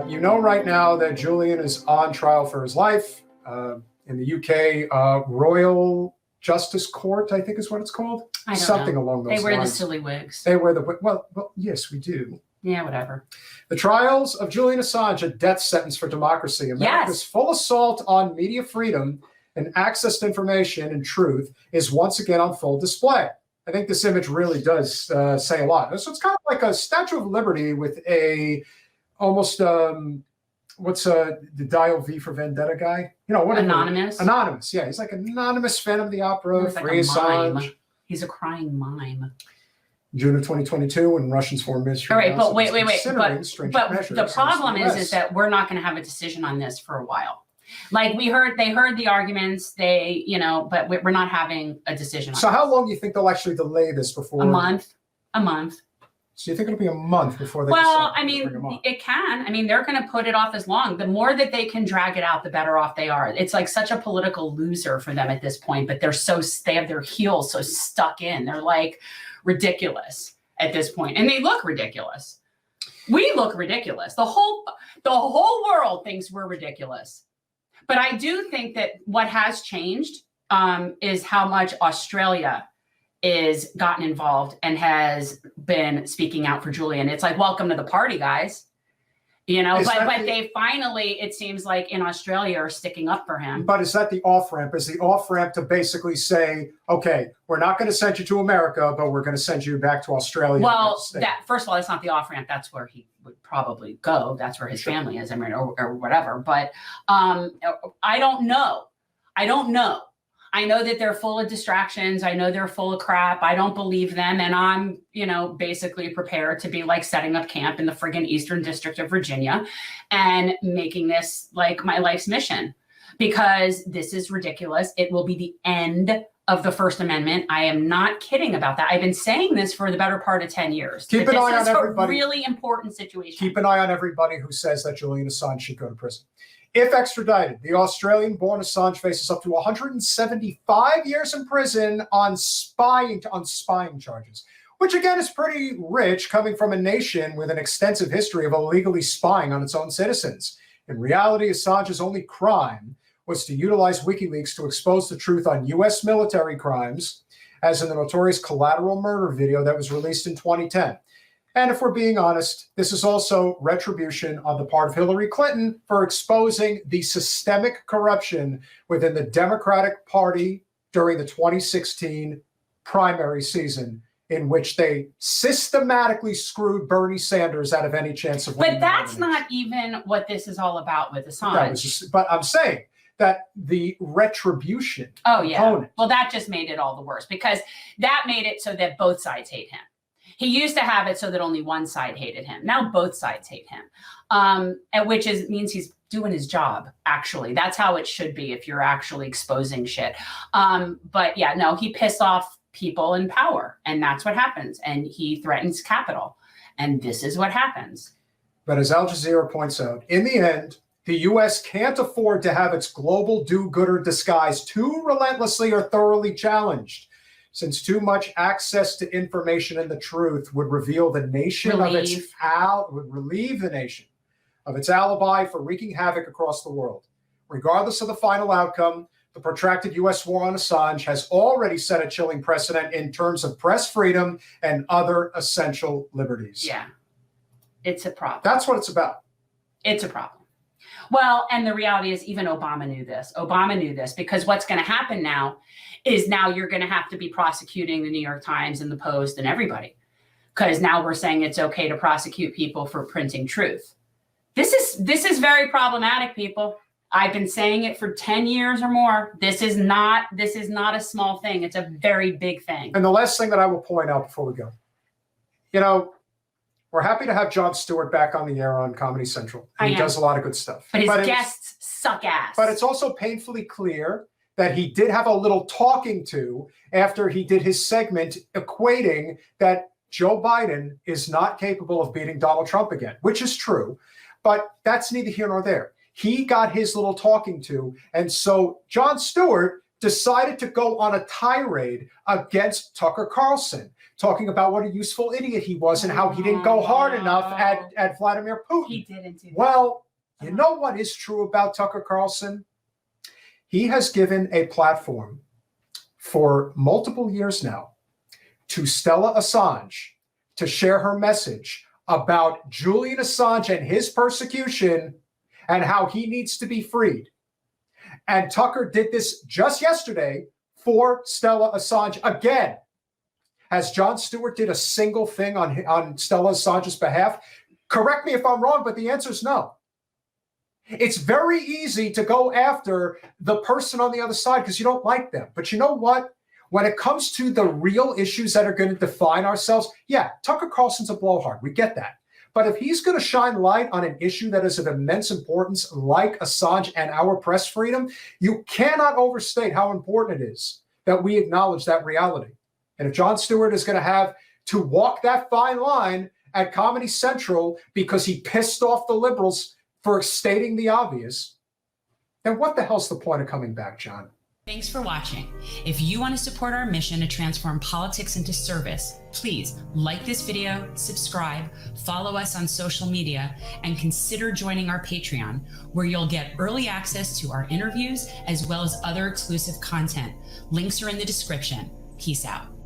You know right now that Julian is on trial for his life in the UK Royal Justice Court, I think is what it's called. I don't Something know. along those lines. They wear the silly wigs. They wear the, well, yes, we do. Yeah, whatever. The trials of Julian Assange, a death sentence for democracy. America's full assault on media freedom and access to information and truth is once again on full display. I think this image really does say a lot. So it's kind of like a Statue of Liberty with a almost what's the Dial V for Vendetta guy? You know, what Anonymous. Anonymous, yeah, he's like an anonymous Phantom of the Opera, He's like free a Assange. mime. He's a crying mime. June of 2022, when Russians foreign ministry. All right, but wait. But the problem is that we're not going to have a decision on this for a while. Like they heard the arguments, but we're not having a decision on So this. how long do you think they'll actually delay this before? A month. So you think it'll be a month before they Well, I mean, it can. I mean, they're going to put it off as long. The more that they can drag it out, the better off they are. It's like such a political loser for them at this point, but they have their heels so stuck in. They're like ridiculous at this point, and they look ridiculous. We look ridiculous. The whole world thinks we're ridiculous. But I do think that what has changed is how much Australia is gotten involved and has been speaking out for Julian. It's like, welcome to the party, guys. But they finally, it seems like in Australia, are sticking up for him. But is that the off-ramp? Is the off-ramp to basically say, okay, we're not going to send you to America, but we're going to send you back to Australia? Well, first of all, that's not the off-ramp. That's where he would probably go. That's where his family is, or whatever. But I don't know. I know that they're full of distractions. I know they're full of crap. I don't believe them. And I'm, basically prepared to be like setting up camp in the friggin' Eastern District of Virginia and making this like my life's mission, because this is ridiculous. It will be the end of the First Amendment. I am not kidding about that. I've been saying this for the better part of 10 years. Keep an eye on everybody. This is a really important situation. Keep an eye on everybody who says that Julian Assange should go to prison. If extradited, the Australian-born Assange faces up to 175 years in prison on spying charges, which again is pretty rich, coming from a nation with an extensive history of illegally spying on its own citizens. In reality, Assange's only crime was to utilize WikiLeaks to expose the truth on U.S. military crimes, as in the notorious collateral murder video that was released in 2010. And if we're being honest, this is also retribution on the part of Hillary Clinton for exposing the systemic corruption within the Democratic Party during the 2016 primary season, in which they systematically screwed Bernie Sanders out of any chance of winning. But that's not even what this is all about with Assange. But I'm saying that the retribution component. Well, that just made it all the worse, because that made it so that both sides hate him. He used to have it so that only one side hated him. Now both sides hate him, which means he's doing his job, actually. That's how it should be if you're actually exposing shit. But yeah, no, he pissed off people in power, and that's what happens. And he threatens capital, and this is what happens. But as Al Jazeera points out, in the end, the U.S. can't afford to have its global do-gooder disguise too relentlessly or thoroughly challenged, since too much access to information and the truth would reveal the nation relieve the nation of its alibi for wreaking havoc across the world. Regardless of the final outcome, the protracted U.S. war on Assange has already set a chilling precedent in terms of press freedom and other essential liberties. Yeah, it's a problem. That's what it's about. It's a problem. Well, and the reality is even Obama knew this. Obama knew this, because what's going to happen now is you're going to have to be prosecuting the New York Times and the Post and everybody, because now we're saying it's okay to prosecute people for printing truth. This is very problematic, people. I've been saying it for 10 years or more. This is not a small thing. It's a very big thing. And the last thing that I will point out before we go, we're happy to have Jon Stewart back on the air on Comedy Central. He does a lot of good stuff. But his guests suck ass. But it's also painfully clear that he did have a little talking to after he did his segment equating that Joe Biden is not capable of beating Donald Trump again, which is true. But that's neither here nor there. He got his little talking to. And so Jon Stewart decided to go on a tirade against Tucker Carlson, talking about what a useful idiot he was and how he didn't go hard enough at Vladimir Putin. He didn't do that. Well, you know what is true about Tucker Carlson? He has given a platform for multiple years now to Stella Assange to share her message about Julian Assange and his persecution and how he needs to be freed. And Tucker did this just yesterday for Stella Assange again. Has Jon Stewart did a single thing on Stella Assange's behalf? Correct me if I'm wrong, but the answer is no. It's very easy to go after the person on the other side because you don't like them. But you know what? When it comes to the real issues that are going to define ourselves, yeah, Tucker Carlson's a blowhard. We get that. But if he's going to shine light on an issue that is of immense importance, like Assange and our press freedom, you cannot overstate how important it is that we acknowledge that reality. And if Jon Stewart is going to have to walk that fine line at Comedy Central because he pissed off the liberals for stating the obvious, then what the hell's the point of coming back, John? Thanks for watching. If you want to support our mission to transform politics into service, please like this video, subscribe, follow us on social media, and consider joining our Patreon, where you'll get early access to our interviews as well as other exclusive content. Links are in the description. Peace out.